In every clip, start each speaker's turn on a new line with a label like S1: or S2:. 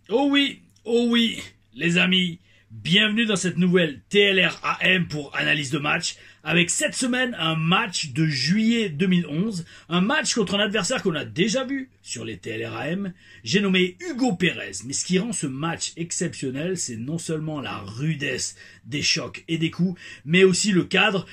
S1: Oh oui, les amis, bienvenue dans cette nouvelle TLR AM pour analyse de match, avec cette semaine un match de juillet 2011, un match contre un adversaire qu'on a déjà vu sur les TLR AM, j'ai nommé Hugo Pérez. Mais ce qui rend ce match exceptionnel, c'est non seulement la rudesse des chocs et des coups, mais aussi le cadre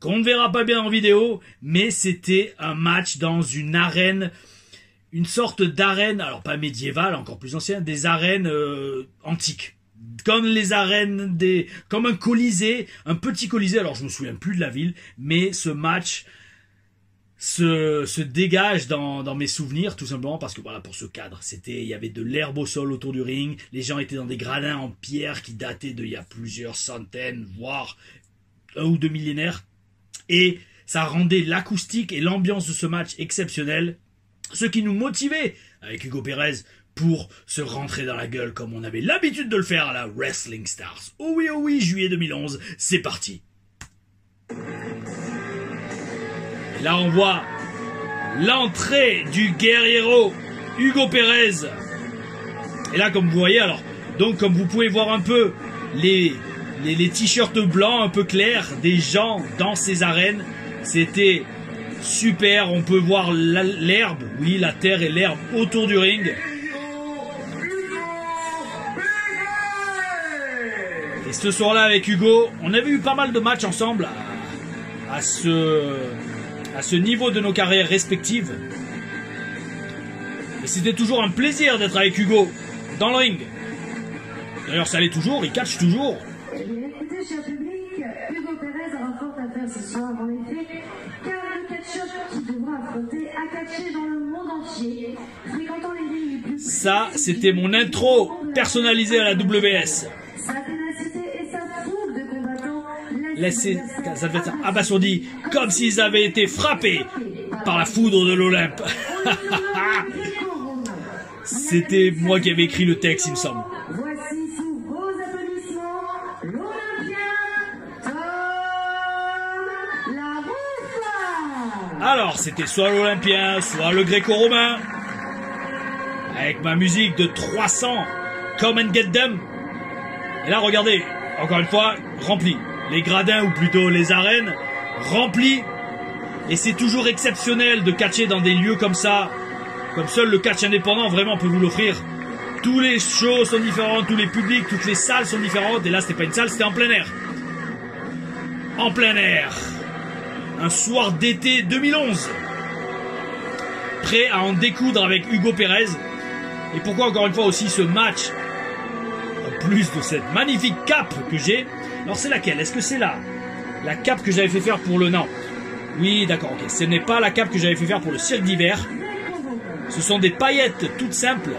S1: qu'on ne verra pas bien en vidéo, mais c'était un match dans une arène, une sorte d'arène, alors pas médiévale, encore plus ancienne, des arènes antiques. Comme les arènes comme un colisée, un petit colisée, alors je me souviens plus de la ville, mais ce match se dégage dans mes souvenirs, tout simplement parce que voilà, pour ce cadre, il y avait de l'herbe au sol autour du ring, les gens étaient dans des gradins en pierre qui dataient d'il y a plusieurs centaines, voire 1 ou 2 millénaires, et ça rendait l'acoustique et l'ambiance de ce match exceptionnel, ce qui nous motivait avec Hugo Pérez pour se rentrer dans la gueule comme on avait l'habitude de le faire à la Wrestling Stars. Oh oui, juillet 2011, c'est parti. Et là on voit l'entrée du guerriero Hugo Pérez. Et là comme vous voyez, alors, donc comme vous pouvez voir un peu les t-shirts blancs un peu clairs des gens dans ces arènes, c'était super, on peut voir l'herbe, oui la terre et l'herbe autour du ring. Et ce soir-là avec Hugo, on avait eu pas mal de matchs ensemble à ce niveau de nos carrières respectives. Et c'était toujours un plaisir d'être avec Hugo dans le ring. D'ailleurs ça l'est toujours, il catch toujours.
S2: Eh bien, écoutez, cher public, Hugo Pérez aura fort à faire ce soir, en effet, car le catcheur qui devra affronter a catché dans le monde entier, fréquentant les rings les plus...
S1: Ça, c'était mon intro personnalisé à la WS.
S2: Sa ténacité et sa foule de combattants
S1: Laissez les adversaires abasourdis, comme s'ils avaient été frappés par la foudre de l'Olympe. C'était moi qui avais écrit le texte, il me semble.
S2: Voici sous vos applaudissements l'Olympien Tom La Rufa.
S1: Alors, c'était soit l'Olympien, soit le Gréco-Romain. Avec ma musique de 300, Come and Get Them. Et là, regardez, encore une fois, rempli. Les gradins, ou plutôt les arènes, remplis. Et c'est toujours exceptionnel de catcher dans des lieux comme ça, comme seul le catch indépendant vraiment peut vous l'offrir. Tous les shows sont différents, tous les publics, toutes les salles sont différentes. Et là, c'était pas une salle, c'était en plein air. En plein air. Un soir d'été 2011. Prêt à en découdre avec Hugo Pérez. Et pourquoi encore une fois aussi ce match, en plus de cette magnifique cape que j'ai. Alors c'est laquelle? Est-ce que c'est la cape que j'avais fait faire pour le... Non. Oui, d'accord, ok. Ce n'est pas la cape que j'avais fait faire pour le cirque d'hiver. Ce sont des paillettes toutes simples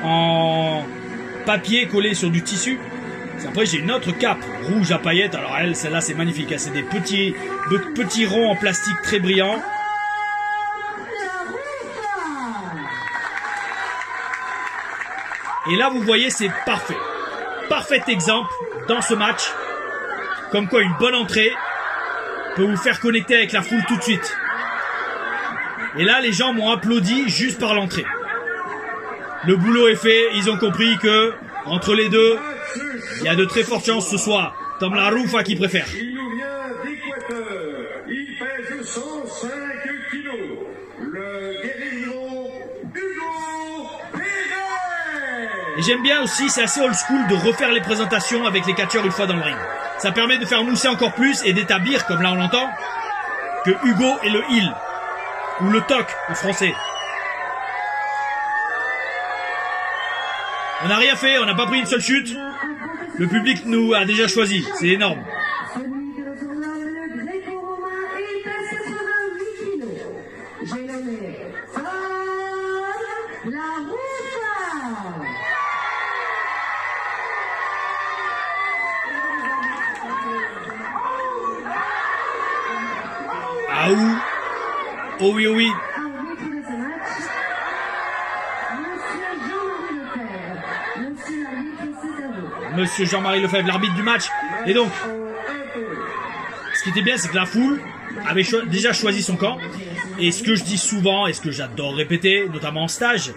S1: en papier collé sur du tissu. Après j'ai une autre cape rouge à paillettes. Alors elle, celle-là c'est magnifique. C'est des petits ronds en plastique très brillants. Et là vous voyez, c'est parfait. Parfait exemple dans ce match. Comme quoi une bonne entrée peut vous faire connecter avec la foule tout de suite. Et là les gens m'ont applaudi juste par l'entrée. Le boulot est fait, ils ont compris que entre les deux, il y a de très fortes chances ce soit Tom La Rufa qui préfère.
S3: Il nous vient d'Équateur. Il pèse 105 kilos. Le guerriero Hugo Pérez.
S1: Et j'aime bien aussi, c'est assez old school de refaire les présentations avec les catcheurs une fois dans le ring. Ça permet de faire mousser encore plus et d'établir, comme là on l'entend, que Hugo est le heel. Ou le toc en français. On n'a rien fait, on n'a pas pris une seule chute. Le public nous a déjà choisi, c'est énorme.
S2: Celui que l'on surnomme le Gréco-Romain et il pèse 88 kilos. J'ai nommé Tom La Rufa.
S1: Ah ou. Oh oui, oh oui.
S2: Arbitre de ce match, Monsieur l'arbitre, c'est à vous.
S1: Monsieur Jean-Marie Lefebvre, l'arbitre du match. Et donc, ce qui était bien, c'est que la foule avait déjà choisi son camp. Et ce que je dis souvent, et ce que j'adore répéter, notamment en stage,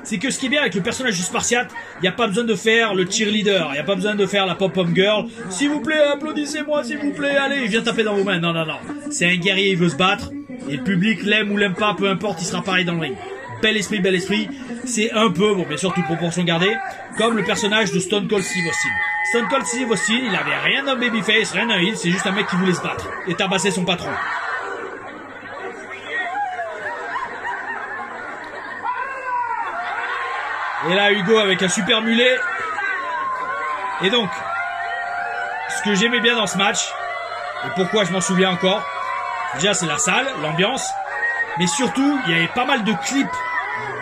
S1: c'est que ce qui est bien avec le personnage du Spartiate, il n'y a pas besoin de faire le cheerleader, il n'y a pas besoin de faire la pop-up girl. S'il vous plaît, applaudissez-moi, s'il vous plaît, allez, il vient taper dans vos mains. Non, non, non. C'est un guerrier, il veut se battre. Et le public l'aime ou l'aime pas, peu importe, il sera pareil dans le ring. Bel esprit, bel esprit. C'est un peu, bon, bien sûr, toute proportion gardée, comme le personnage de Stone Cold Steve Austin. Stone Cold Steve Austin, il avait rien d'un babyface, rien d'un heel, c'est juste un mec qui voulait se battre et tabasser son patron. Et là, Hugo avec un super mulet. Et donc, ce que j'aimais bien dans ce match, et pourquoi je m'en souviens encore, déjà c'est la salle, l'ambiance, mais surtout, il y avait pas mal de clips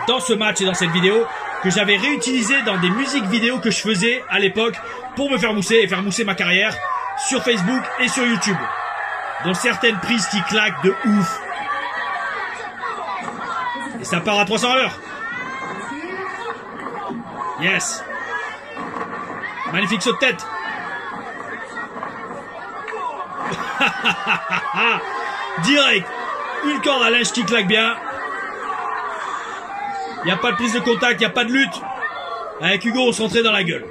S1: dans ce match et dans cette vidéo que j'avais réutilisé dans des musiques vidéo que je faisais à l'époque pour me faire mousser et faire mousser ma carrière sur Facebook et sur YouTube. Dont certaines prises qui claquent de ouf. Et ça part à 300 à l'heure. Yes. Magnifique saut de tête. Direct. Une corde à linge qui claque bien. Il n'y a pas de prise de contact, il n'y a pas de lutte. Avec Hugo, on se rentrait dans la gueule.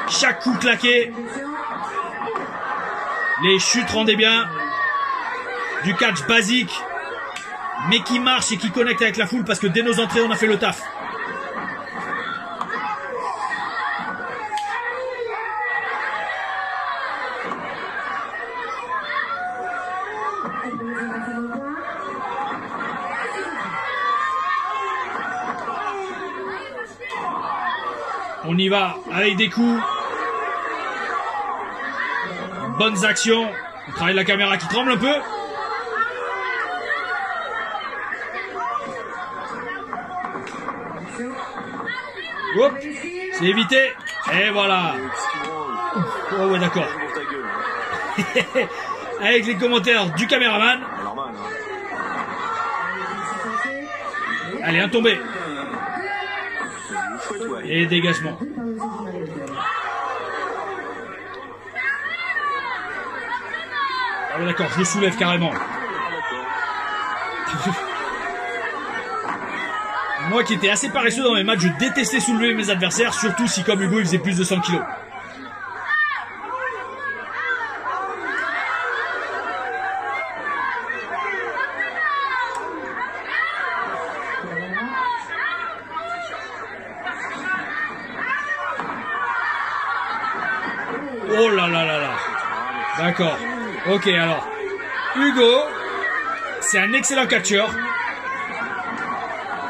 S1: Chaque coup claqué. Les chutes rendaient bien. Du catch basique. Mais qui marche et qui connecte avec la foule parce que dès nos entrées, on a fait le taf. On y va avec des coups. Bonnes actions. On travaille la caméra qui tremble un peu. Hop, c'est évité. Et voilà. Oh ouais, d'accord. Avec les commentaires du caméraman. Allez, un tombé. Et dégagement. Ah ouais, d'accord, je le soulève carrément. Moi qui étais assez paresseux dans mes matchs, je détestais soulever mes adversaires, surtout si comme Hugo il faisait plus de 100 kilos. Oh là là là là. D'accord. Ok, alors. Hugo, c'est un excellent catcheur.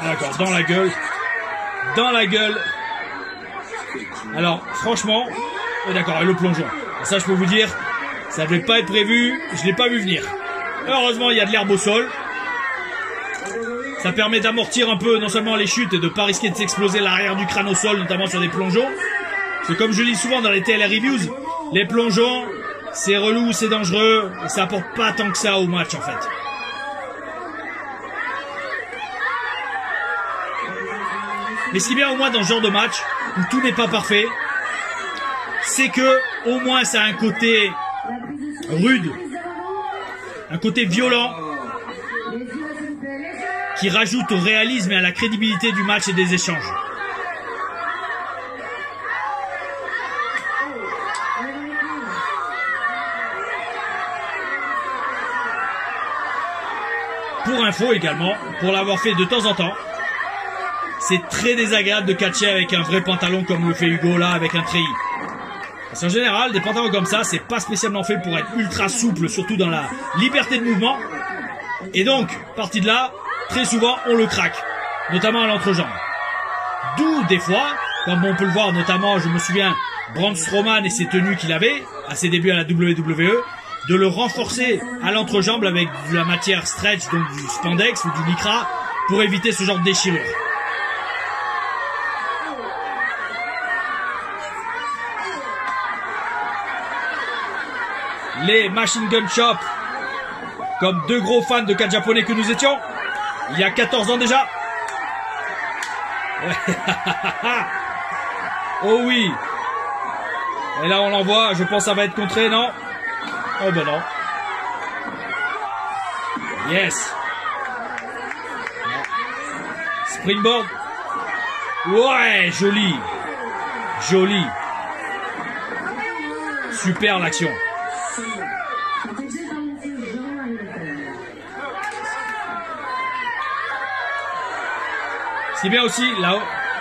S1: D'accord, dans la gueule. Dans la gueule. Alors, franchement... d'accord, et le plongeon. Ça, je peux vous dire, ça ne devait pas être prévu. Je ne l'ai pas vu venir. Heureusement, il y a de l'herbe au sol. Ça permet d'amortir un peu, non seulement les chutes, et de ne pas risquer de s'exploser l'arrière du crâne au sol, notamment sur des plongeons. Parce que comme je dis souvent dans les TLR Reviews, les plongeons, c'est relou, c'est dangereux, et ça apporte pas tant que ça au match, en fait. Mais ce qui est bien au moins dans ce genre de match, où tout n'est pas parfait, c'est que au moins ça a un côté rude, un côté violent, qui rajoute au réalisme et à la crédibilité du match et des échanges. Pour info également, pour l'avoir fait de temps en temps, c'est très désagréable de catcher avec un vrai pantalon comme le fait Hugo là avec un treillis. Parce qu'en général, des pantalons comme ça, c'est pas spécialement fait pour être ultra souple, surtout dans la liberté de mouvement. Et donc, parti de là, très souvent, on le craque, notamment à l'entrejambe. D'où, des fois, comme on peut le voir, notamment, je me souviens, Braun Strowman et ses tenues qu'il avait, à ses débuts à la WWE, de le renforcer à l'entrejambe avec de la matière stretch, donc du spandex ou du lycra, pour éviter ce genre de déchirure. Les Machine Gun Shop, comme deux gros fans de catch japonais que nous étions, il y a 14 ans déjà. Oh oui. Et là on l'envoie, je pense que ça va être contré, non? Oh ben non. Yes. Springboard. Ouais, joli. Joli. Super l'action. Ce qui est bien aussi, là,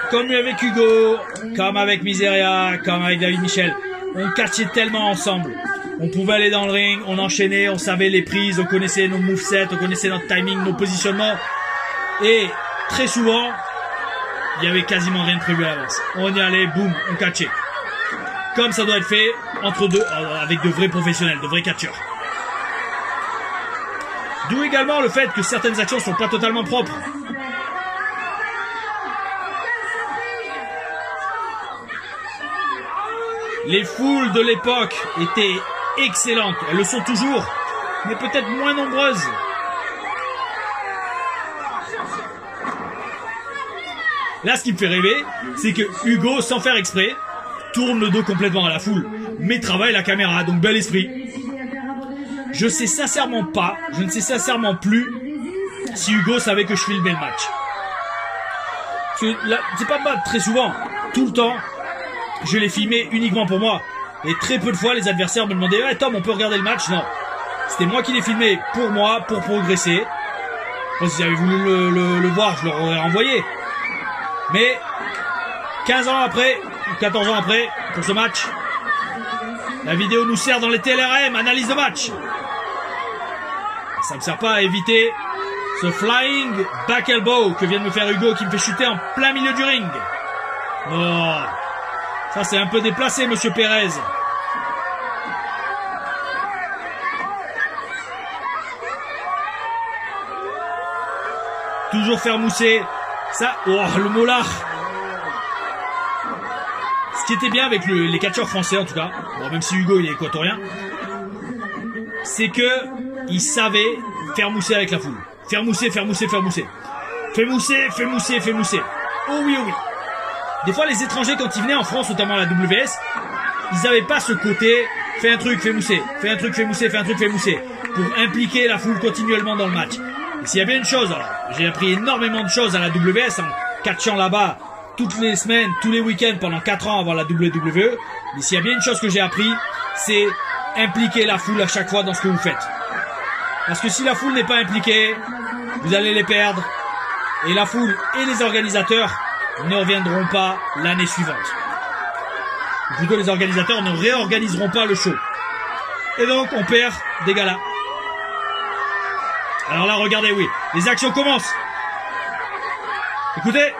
S1: comme avec Hugo, comme avec Miseria, comme avec David Michel, on catchait tellement ensemble. On pouvait aller dans le ring, on enchaînait, on savait les prises, on connaissait nos movesets, on connaissait notre timing, nos positionnements. Et très souvent, il y avait quasiment rien de prévu à l'avance. On y allait, boum, on catchait. Comme ça doit être fait entre deux, avec de vrais professionnels, de vrais catcheurs. D'où également le fait que certaines actions sont pas totalement propres. Les foules de l'époque étaient excellentes. Elles le sont toujours, mais peut-être moins nombreuses. Là, ce qui me fait rêver, c'est que Hugo, sans faire exprès, tourne le dos complètement à la foule, mais travaille la caméra, donc bel esprit. Je sais sincèrement pas, je ne sais sincèrement plus si Hugo savait que je filmais le match. C'est pas très souvent, tout le temps, je l'ai filmé uniquement pour moi. Et très peu de fois, les adversaires me demandaient « Hey Tom, on peut regarder le match ?» Non, c'était moi qui l'ai filmé pour moi, pour progresser. Bon, si j'avais voulu le voir, je leur aurais renvoyé. Mais 15 ans après, ou 14 ans après, pour ce match, la vidéo nous sert dans les TLRM, analyse de match. Ça ne me sert pas à éviter ce flying back elbow que vient de me faire Hugo, qui me fait chuter en plein milieu du ring. Non, ça c'est un peu déplacé, monsieur Pérez. Toujours faire mousser. Ça, oh, le molar. Ce qui était bien avec les catcheurs français en tout cas, bon, même si Hugo il est équatorien, c'est que il savait faire mousser avec la foule. Faire mousser, faire mousser, faire mousser. Fais mousser, fais mousser, fais mousser. Oh oui, oh oui. Des fois les étrangers quand ils venaient en France, notamment à la WS, ils n'avaient pas ce côté fais un truc, fais mousser, fais un truc, fais mousser, fais un truc, fais mousser, pour impliquer la foule continuellement dans le match. Et s'il y a bien une chose, alors, j'ai appris énormément de choses à la WS en catchant là-bas toutes les semaines, tous les week-ends pendant 4 ans avant la WWE. Mais s'il y a bien une chose que j'ai appris, c'est impliquer la foule à chaque fois dans ce que vous faites. Parce que si la foule n'est pas impliquée, vous allez les perdre. Et la foule et les organisateurs ne reviendront pas l'année suivante. Ou plutôt les organisateurs ne réorganiseront pas le show. Et donc on perd des galas. Alors là, regardez, oui, les actions commencent. Écoutez.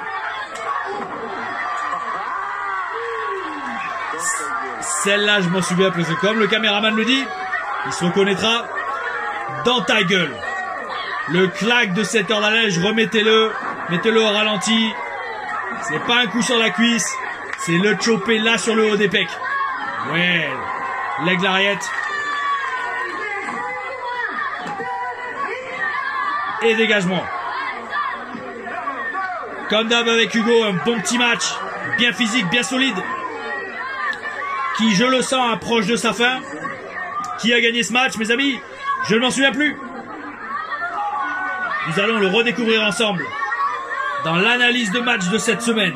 S1: Celle-là, je m'en souviens parce que comme le caméraman le dit, il se reconnaîtra dans ta gueule. Le claque de cette corde à linge, remettez-le, mettez-le au ralenti. C'est pas un coup sur la cuisse, c'est le chopper là sur le haut des pecs. Ouais, leg lariat. Et dégagement. Comme d'hab avec Hugo, un bon petit match, bien physique, bien solide, qui, je le sens, approche de sa fin. Qui a gagné ce match, mes amis? Je ne m'en souviens plus. Nous allons le redécouvrir ensemble dans l'analyse de match de cette semaine.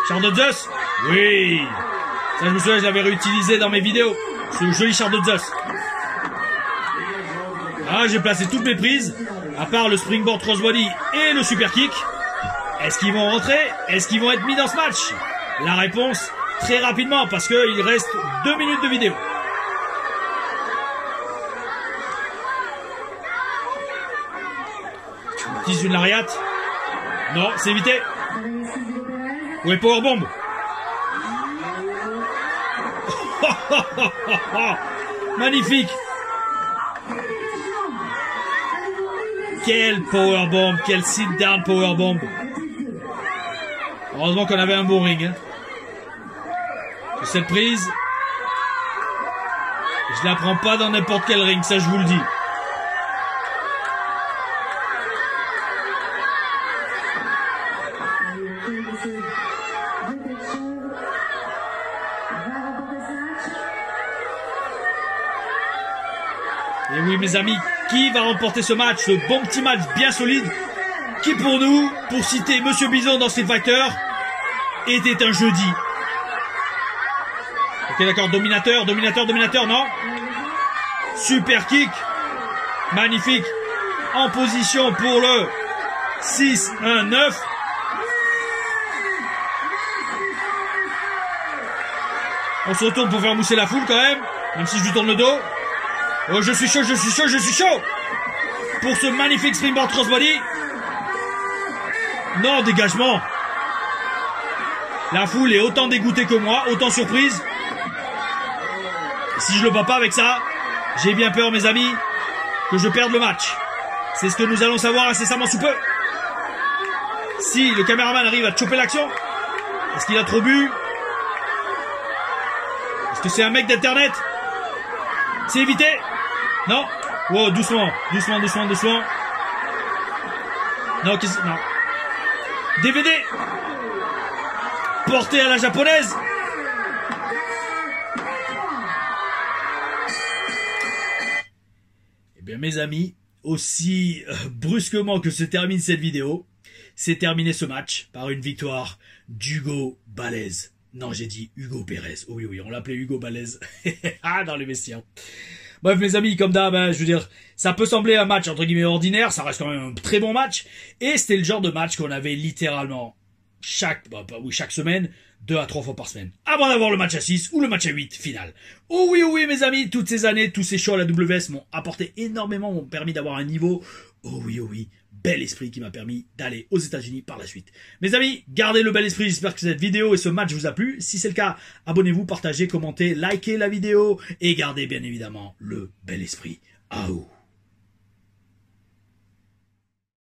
S1: Char de Zeus? Oui. Ça, je me souviens, je l'avais réutilisé dans mes vidéos. Ce joli char de Zeus. Ah, j'ai placé toutes mes prises, à part le springboard crossbody et le super kick. Est-ce qu'ils vont rentrer? Est-ce qu'ils vont être mis dans ce match? La réponse, très rapidement, parce qu'il reste 2 minutes de vidéo. Utilise une lariat. Non, c'est évité. Où est Powerbomb? Magnifique. Quel powerbomb, quel sit-down powerbomb. Heureusement qu'on avait un bon ring. Hein. Cette prise, je la prends pas dans n'importe quel ring, ça je vous le dis. Et oui mes amis, Qui va remporter ce match, ce bon petit match bien solide, qui pour nous, pour citer Monsieur Bison dans Street Fighter, était un jeudi. Ok, d'accord, dominateur, non? Super kick. Magnifique. En position pour le 6-1-9. On se retourne pour faire mousser la foule quand même. Même si je lui tourne le dos. Oh, je suis chaud. Pour ce magnifique springboard crossbody. Non, dégagement. La foule est autant dégoûtée que moi, autant surprise. Si je le bats pas avec ça, j'ai bien peur, mes amis, que je perde le match. C'est ce que nous allons savoir incessamment sous peu. Si le caméraman arrive à choper l'action, est-ce qu'il a trop bu? Est-ce que c'est un mec d'internet? C'est évité? Non? Wow, doucement. Non, non. DVD porté à la japonaise. Eh bien, mes amis, aussi brusquement que se termine cette vidéo, c'est terminé ce match par une victoire d'Hugo Balez. Non, j'ai dit Hugo Pérez. Oui, on l'appelait Hugo Balez. Ah, dans les vestiaires. Bref, mes amis, comme d'hab, je veux dire, ça peut sembler un match entre guillemets ordinaire, ça reste quand même un très bon match. Et c'était le genre de match qu'on avait littéralement chaque semaine, 2 à 3 fois par semaine. Avant d'avoir le match à 6 ou le match à 8 final. Oh oui, mes amis, toutes ces années, tous ces shows à la WS m'ont apporté énormément, m'ont permis d'avoir un niveau. Oh oui, bel esprit qui m'a permis d'aller aux États-Unis par la suite. Mes amis, gardez le bel esprit, j'espère que cette vidéo et ce match vous a plu. Si c'est le cas, abonnez-vous, partagez, commentez, likez la vidéo et gardez bien évidemment le bel esprit. Aouh.